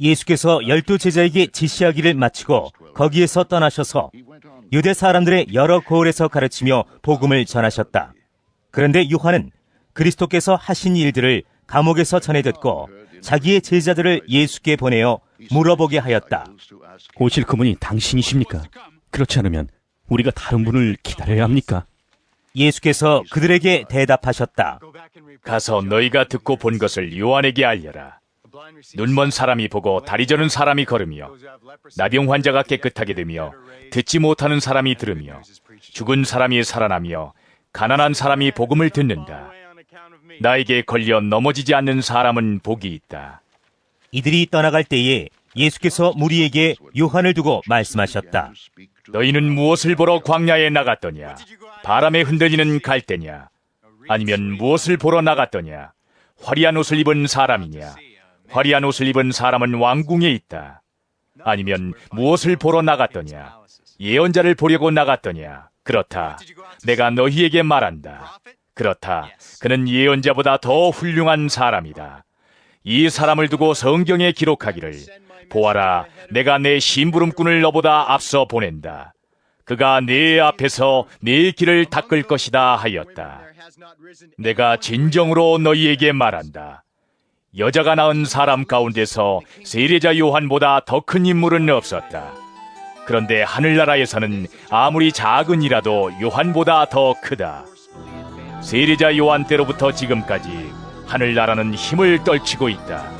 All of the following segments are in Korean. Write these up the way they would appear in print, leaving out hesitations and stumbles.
예수께서 12제자에게 지시하기를 마치고 거기에서 떠나셔서 유대 사람들의 여러 고을에서 가르치며 복음을 전하셨다. 그런데 요한은 그리스도께서 하신 일들을 감옥에서 전해 듣고 자기의 제자들을 예수께 보내어 물어보게 하였다. 오실 그분이 당신이십니까? 그렇지 않으면 우리가 다른 분을 기다려야 합니까? 예수께서 그들에게 대답하셨다. 가서 너희가 듣고 본 것을 요한에게 알려라. 눈먼 사람이 보고 다리 저는 사람이 걸으며 나병 환자가 깨끗하게 되며 듣지 못하는 사람이 들으며 죽은 사람이 살아나며 가난한 사람이 복음을 듣는다. 나에게 걸려 넘어지지 않는 사람은 복이 있다. 이들이 떠나갈 때에 예수께서 무리에게 요한을 두고 말씀하셨다. 너희는 무엇을 보러 광야에 나갔더냐? 바람에 흔들리는 갈대냐? 아니면 무엇을 보러 나갔더냐? 화려한 옷을 입은 사람이냐? 화려한 옷을 입은 사람은 왕궁에 있다. 아니면 무엇을 보러 나갔더냐? 예언자를 보려고 나갔더냐? 그렇다. 내가 너희에게 말한다. 그렇다. 그는 예언자보다 더 훌륭한 사람이다. 이 사람을 두고 성경에 기록하기를 보아라, 내가 내 심부름꾼을 너보다 앞서 보낸다. 그가 네 앞에서 네 길을 닦을 것이다 하였다. 내가 진정으로 너희에게 말한다. 여자가 낳은 사람 가운데서 세례자 요한보다 더 큰 인물은 없었다. 그런데 하늘나라에서는 아무리 작은 이라도 요한보다 더 크다. 세례자 요한 때로부터 지금까지 하늘나라는 힘을 떨치고 있다.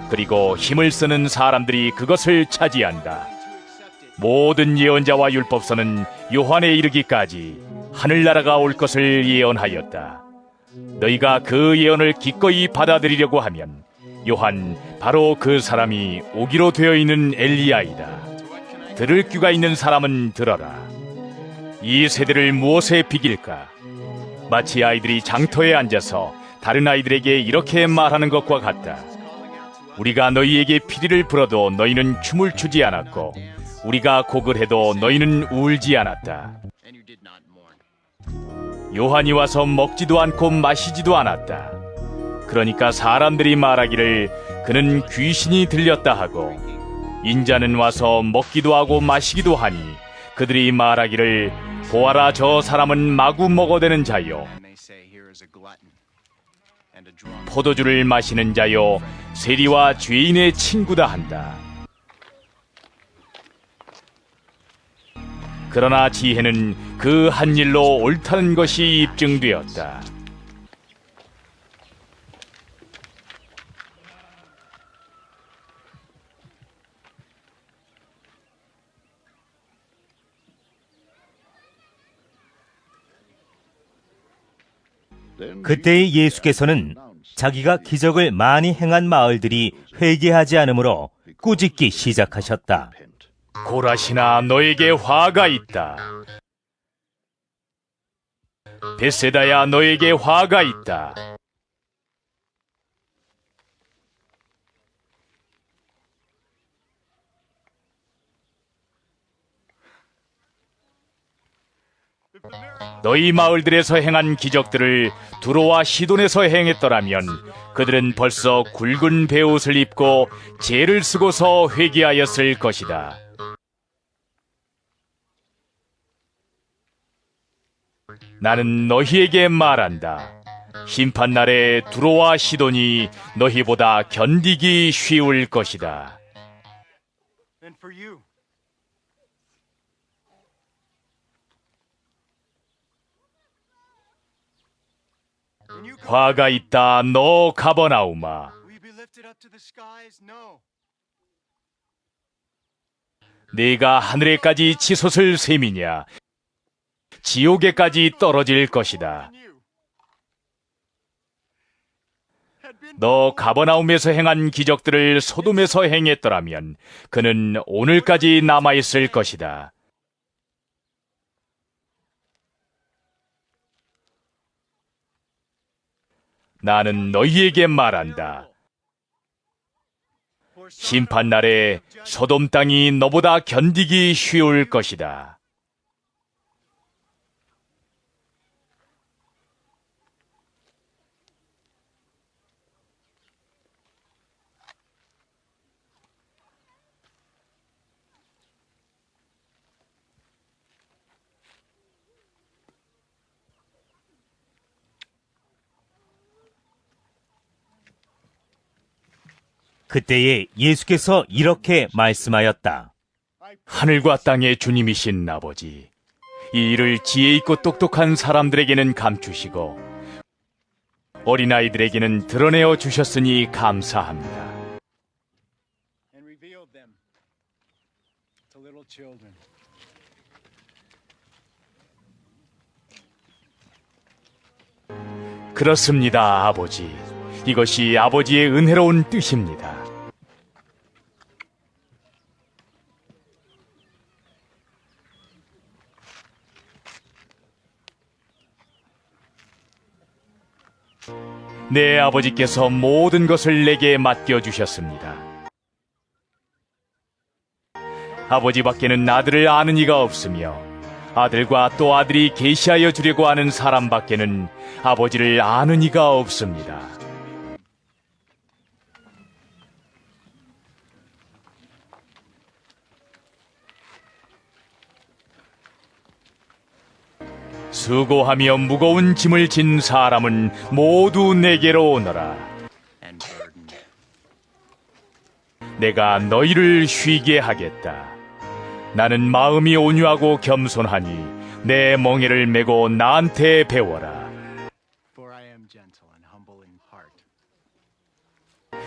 그리고 힘을 쓰는 사람들이 그것을 차지한다. 모든 예언자와 율법서는 요한에 이르기까지 하늘나라가 올 것을 예언하였다. 너희가 그 예언을 기꺼이 받아들이려고 하면 요한, 바로 그 사람이 오기로 되어 있는 엘리야이다. 들을 귀가 있는 사람은 들어라. 이 세대를 무엇에 비길까? 마치 아이들이 장터에 앉아서 다른 아이들에게 이렇게 말하는 것과 같다. 우리가 너희에게 피리를 불어도 너희는 춤을 추지 않았고 우리가 곡을 해도 너희는 울지 않았다. 요한이 와서 먹지도 않고 마시지도 않았다. 그러니까 사람들이 말하기를 그는 귀신이 들렸다 하고, 인자는 와서 먹기도 하고 마시기도 하니 그들이 말하기를 보아라, 저 사람은 마구 먹어대는 자요, 포도주를 마시는 자요, 세리와 죄인의 친구다 한다. 그러나 지혜는 그 한 일로 옳다는 것이 입증되었다. 그때의 예수께서는 자기가 기적을 많이 행한 마을들이 회개하지 않으므로 꾸짖기 시작하셨다. 고라시나, 너에게 화가 있다. 벳세다야, 너에게 화가 있다. 너희 마을들에서 행한 기적들을 두로와 시돈에서 행했더라면 그들은 벌써 굵은 베옷을 입고 죄를 쓰고서 회개하였을 것이다. 나는 너희에게 말한다. 심판날에 두로와 시돈이 너희보다 견디기 쉬울 것이다. 화가 있다, 너 가버나움아. 네가 하늘에까지 치솟을 셈이냐? 지옥에까지 떨어질 것이다. 너 가버나움에서 행한 기적들을 소돔에서 행했더라면 그는 오늘까지 남아있을 것이다. 나는 너희에게 말한다. 심판날에 소돔 땅이 너보다 견디기 쉬울 것이다. 그때에 예수께서 이렇게 말씀하였다. 하늘과 땅의 주님이신 아버지, 이 일을 지혜 있고 똑똑한 사람들에게는 감추시고 어린아이들에게는 드러내어 주셨으니 감사합니다. and revealed them to little children. 그렇습니다, 아버지. 이것이 아버지의 은혜로운 뜻입니다. 내 아버지께서 모든 것을 내게 맡겨주셨습니다. 아버지밖에는 아들을 아는 이가 없으며 아들과 또 아들이 계시하여 주려고 하는 사람밖에는 아버지를 아는 이가 없습니다. 수고하며 무거운 짐을 진 사람은 모두 내게로 오너라. 내가 너희를 쉬게 하겠다. 나는 마음이 온유하고 겸손하니 내 멍에를 메고 나한테 배워라. For I am gentle and humble in heart.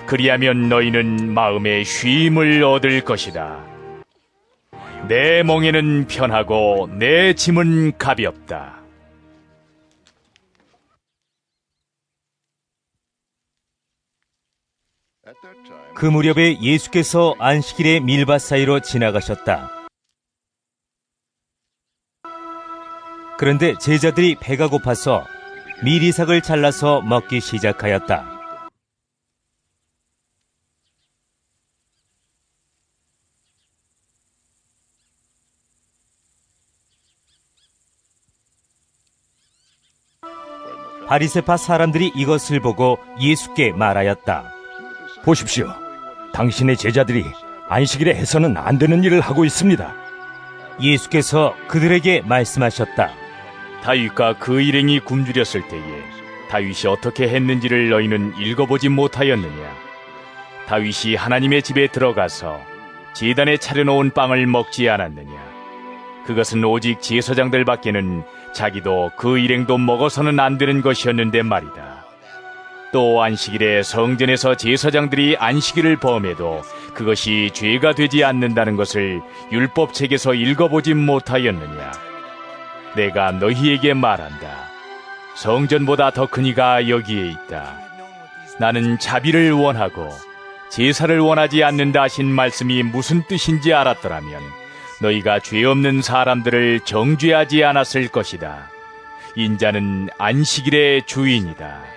그리하면 너희는 마음에 쉼을 얻을 것이다. 내 멍에는 편하고 내 짐은 가볍다. 그 무렵에 예수께서 안식일의 밀밭 사이로 지나가셨다. 그런데 제자들이 배가 고파서 밀이삭을 잘라서 먹기 시작하였다. 바리새파 사람들이 이것을 보고 예수께 말하였다. 보십시오. 당신의 제자들이 안식일에 해서는 안 되는 일을 하고 있습니다. 예수께서 그들에게 말씀하셨다. 다윗과 그 일행이 굶주렸을 때에 다윗이 어떻게 했는지를 너희는 읽어보지 못하였느냐? 다윗이 하나님의 집에 들어가서 제단에 차려놓은 빵을 먹지 않았느냐? 그것은 오직 제사장들밖에는 자기도 그 일행도 먹어서는 안 되는 것이었는데 말이다. 또 안식일에 성전에서 제사장들이 안식일을 범해도 그것이 죄가 되지 않는다는 것을 율법책에서 읽어보지 못하였느냐? 내가 너희에게 말한다. 성전보다 더 큰 이가 여기에 있다. 나는 자비를 원하고 제사를 원하지 않는다 하신 말씀이 무슨 뜻인지 알았더라면 너희가 죄 없는 사람들을 정죄하지 않았을 것이다. 인자는 안식일의 주인이다.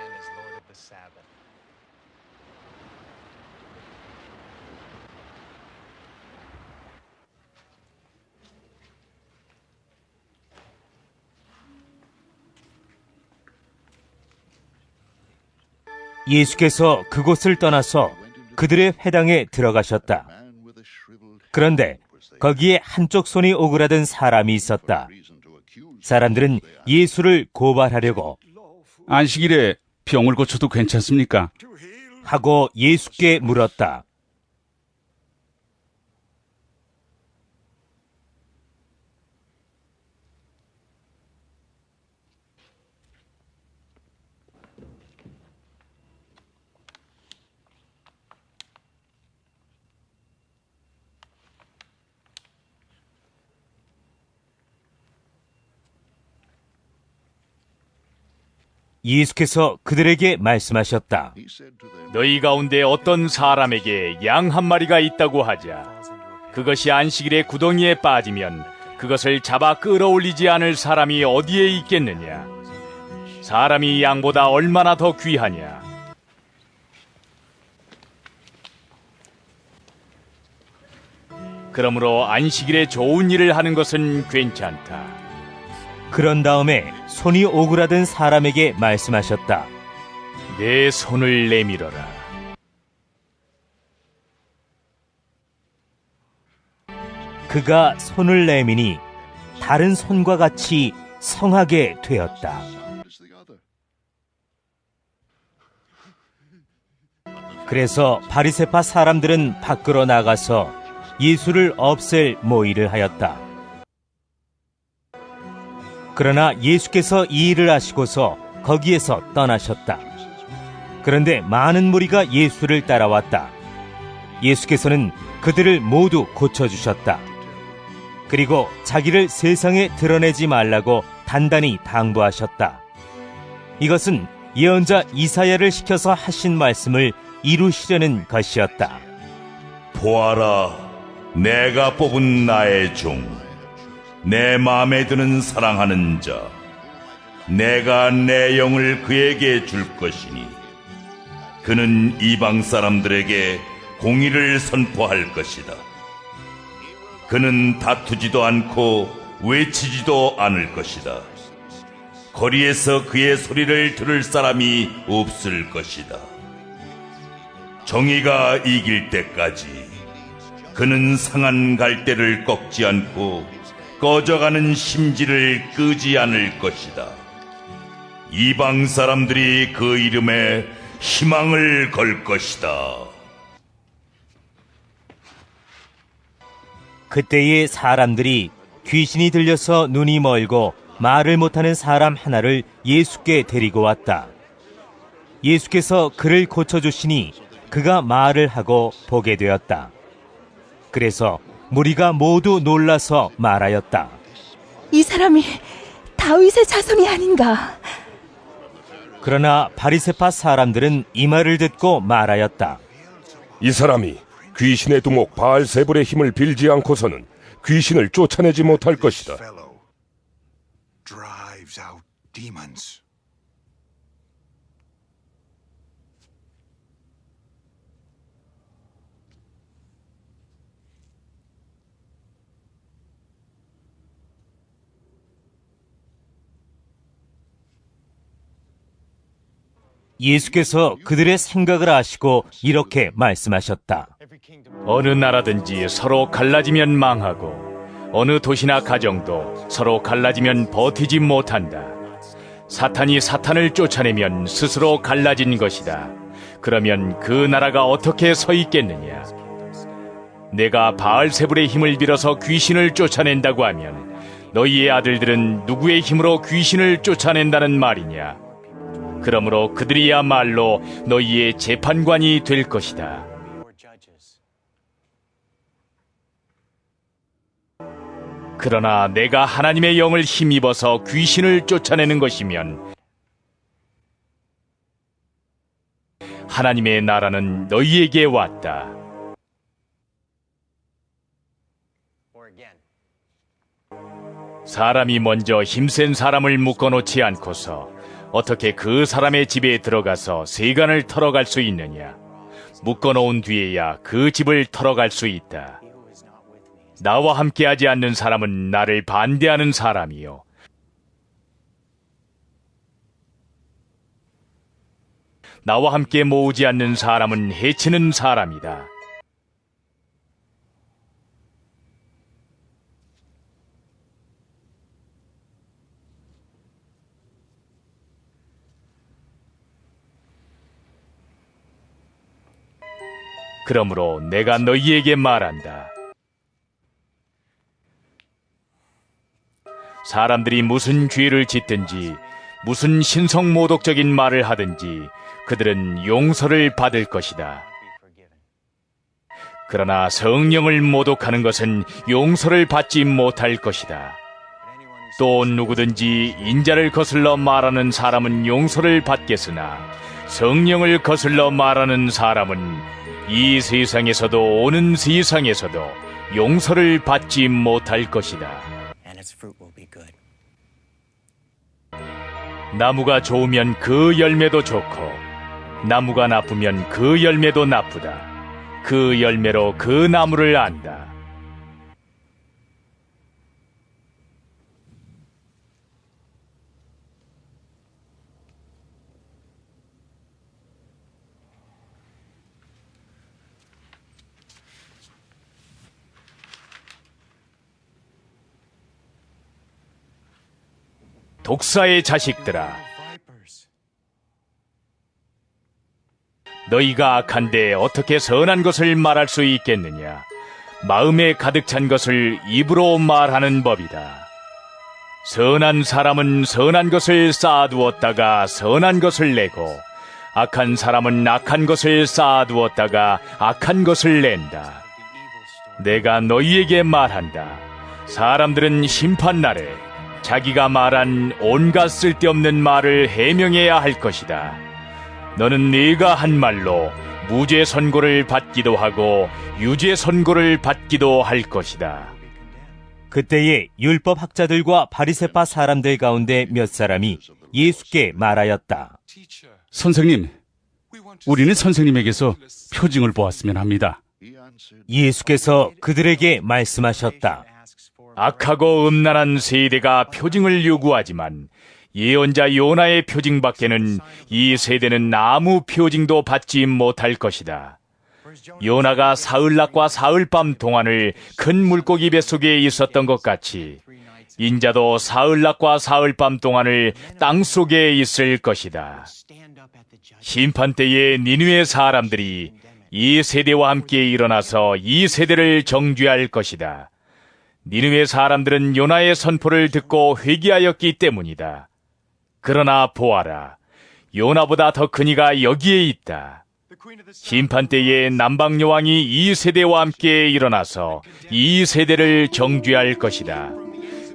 예수께서 그곳을 떠나서 그들의 회당에 들어가셨다. 그런데 거기에 한쪽 손이 오그라든 사람이 있었다. 사람들은 예수를 고발하려고 안식일에 병을 고쳐도 괜찮습니까? 하고 예수께 물었다. 예수께서 그들에게 말씀하셨다. 너희 가운데 어떤 사람에게 양 한 마리가 있다고 하자. 그것이 안식일에 구덩이에 빠지면 그것을 잡아 끌어올리지 않을 사람이 어디에 있겠느냐? 사람이 양보다 얼마나 더 귀하냐? 그러므로 안식일에 좋은 일을 하는 것은 괜찮다. 그런 다음에 손이 오그라든 사람에게 말씀하셨다. 내 손을 내밀어라. 그가 손을 내미니 다른 손과 같이 성하게 되었다. 그래서 바리새파 사람들은 밖으로 나가서 예수를 없앨 모의를 하였다. 그러나 예수께서 이 일을 하시고서 거기에서 떠나셨다. 그런데 많은 무리가 예수를 따라왔다. 예수께서는 그들을 모두 고쳐주셨다. 그리고 자기를 세상에 드러내지 말라고 단단히 당부하셨다. 이것은 예언자 이사야를 시켜서 하신 말씀을 이루시려는 것이었다. 보아라, 내가 뽑은 나의 종, 내 마음에 드는 사랑하는 자, 내가 내 영을 그에게 줄 것이니 그는 이방 사람들에게 공의를 선포할 것이다. 그는 다투지도 않고 외치지도 않을 것이다. 거리에서 그의 소리를 들을 사람이 없을 것이다. 정의가 이길 때까지 그는 상한 갈대를 꺾지 않고 꺼져가는 심지를 끄지 않을 것이다. 이방 사람들이 그 이름에 희망을 걸 것이다. 그때의 사람들이 귀신이 들려서 눈이 멀고 말을 못하는 사람 하나를 예수께 데리고 왔다. 예수께서 그를 고쳐주시니 그가 말을 하고 보게 되었다. 그래서 무리가 모두 놀라서 말하였다. 이 사람이 다윗의 자손이 아닌가? 그러나 바리새파 사람들은 이 말을 듣고 말하였다. 이 사람이 귀신의 두목 바알세불의 힘을 빌지 않고서는 귀신을 쫓아내지 못할 것이다. Drives out demons. 예수께서 그들의 생각을 아시고 이렇게 말씀하셨다. 어느 나라든지 서로 갈라지면 망하고 어느 도시나 가정도 서로 갈라지면 버티지 못한다. 사탄이 사탄을 쫓아내면 스스로 갈라진 것이다. 그러면 그 나라가 어떻게 서 있겠느냐? 내가 바알세불의 힘을 빌어서 귀신을 쫓아낸다고 하면 너희의 아들들은 누구의 힘으로 귀신을 쫓아낸다는 말이냐? 그러므로 그들이야말로 너희의 재판관이 될 것이다. 그러나 내가 하나님의 영을 힘입어서 귀신을 쫓아내는 것이면 하나님의 나라는 너희에게 왔다. 사람이 먼저 힘센 사람을 묶어놓지 않고서 어떻게 그 사람의 집에 들어가서 세간을 털어갈 수 있느냐? 묶어놓은 뒤에야 그 집을 털어갈 수 있다. 나와 함께하지 않는 사람은 나를 반대하는 사람이요. 나와 함께 모으지 않는 사람은 해치는 사람이다. 그러므로 내가 너희에게 말한다. 사람들이 무슨 죄를 짓든지 무슨 신성모독적인 말을 하든지 그들은 용서를 받을 것이다. 그러나 성령을 모독하는 것은 용서를 받지 못할 것이다. 또 누구든지 인자를 거슬러 말하는 사람은 용서를 받겠으나 성령을 거슬러 말하는 사람은 이 세상에서도 오는 세상에서도 용서를 받지 못할 것이다. 나무가 좋으면 그 열매도 좋고 나무가 나쁘면 그 열매도 나쁘다. 그 열매로 그 나무를 안다. 독사의 자식들아, 너희가 악한데 어떻게 선한 것을 말할 수 있겠느냐? 마음에 가득 찬 것을 입으로 말하는 법이다. 선한 사람은 선한 것을 쌓아두었다가 선한 것을 내고, 악한 사람은 악한 것을 쌓아두었다가 악한 것을 낸다. 내가 너희에게 말한다. 사람들은 심판날에 자기가 말한 온갖 쓸데없는 말을 해명해야 할 것이다. 너는 네가 한 말로 무죄 선고를 받기도 하고 유죄 선고를 받기도 할 것이다. 그때에 율법 학자들과 바리새파 사람들 가운데 몇 사람이 예수께 말하였다. 선생님, 우리는 선생님에게서 표징을 보았으면 합니다. 예수께서 그들에게 말씀하셨다. 악하고 음란한 세대가 표징을 요구하지만 예언자 요나의 표징밖에는 이 세대는 아무 표징도 받지 못할 것이다. 요나가 사흘낮과 사흘밤 동안을 큰 물고기 뱃속에 있었던 것 같이 인자도 사흘낮과 사흘밤 동안을 땅속에 있을 것이다. 심판 때에 니느웨 사람들이 이 세대와 함께 일어나서 이 세대를 정죄할 것이다. 니느웨 사람들은 요나의 선포를 듣고 회개하였기 때문이다. 그러나 보아라, 요나보다 더 큰 이가 여기에 있다. 심판 때에 남방 여왕이 이 세대와 함께 일어나서 이 세대를 정죄할 것이다.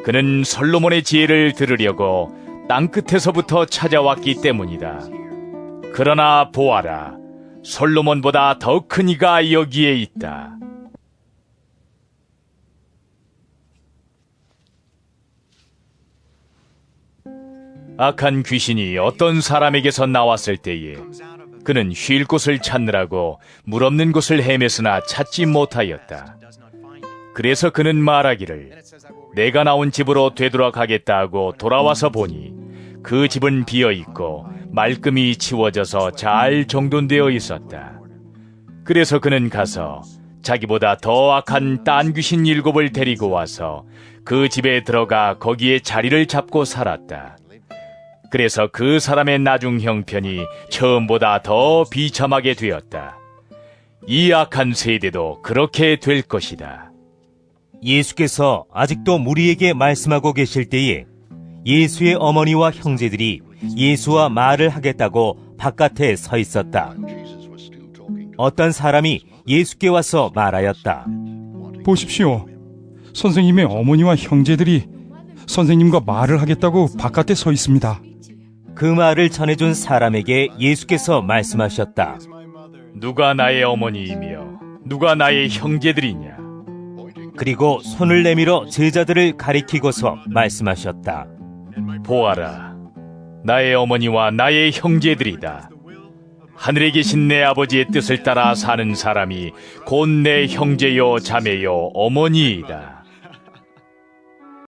그는 솔로몬의 지혜를 들으려고 땅끝에서부터 찾아왔기 때문이다. 그러나 보아라, 솔로몬보다 더 큰 이가 여기에 있다. 악한 귀신이 어떤 사람에게서 나왔을 때에 그는 쉴 곳을 찾느라고 물 없는 곳을 헤맸으나 찾지 못하였다. 그래서 그는 말하기를 내가 나온 집으로 되돌아가겠다 하고 돌아와서 보니 그 집은 비어있고 말끔히 치워져서 잘 정돈되어 있었다. 그래서 그는 가서 자기보다 더 악한 딴 귀신 7을 데리고 와서 그 집에 들어가 거기에 자리를 잡고 살았다. 그래서 그 사람의 나중 형편이 처음보다 더 비참하게 되었다. 이 악한 세대도 그렇게 될 것이다. 예수께서 아직도 무리에게 말씀하고 계실 때에 예수의 어머니와 형제들이 예수와 말을 하겠다고 바깥에 서 있었다. 어떤 사람이 예수께 와서 말하였다. 보십시오. 선생님의 어머니와 형제들이 선생님과 말을 하겠다고 바깥에 서 있습니다. 그 말을 전해준 사람에게 예수께서 말씀하셨다. 누가 나의 어머니이며 누가 나의 형제들이냐? 그리고 손을 내밀어 제자들을 가리키고서 말씀하셨다. 보아라, 나의 어머니와 나의 형제들이다. 하늘에 계신 내 아버지의 뜻을 따라 사는 사람이 곧 내 형제요 자매요 어머니이다.